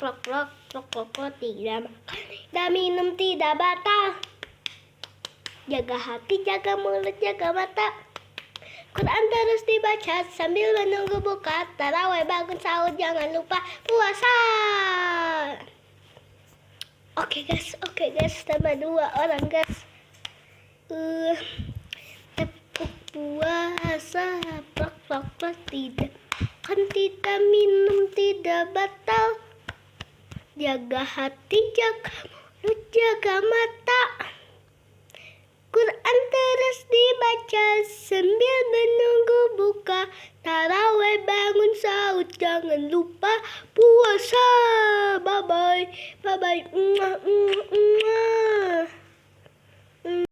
tidak makan, tidak minum, tidak batal. Jaga hati, jaga mulut, jaga mata. Quran terus dibaca sambil menunggu buka. Tarawih, bangun sahur, jangan lupa puasa. Oke guys, tambah 2 orang guys. Tepuk puasa, tidak kan, tidak minum, tidak batal. Jaga hati, jaga mulut, jaga mata.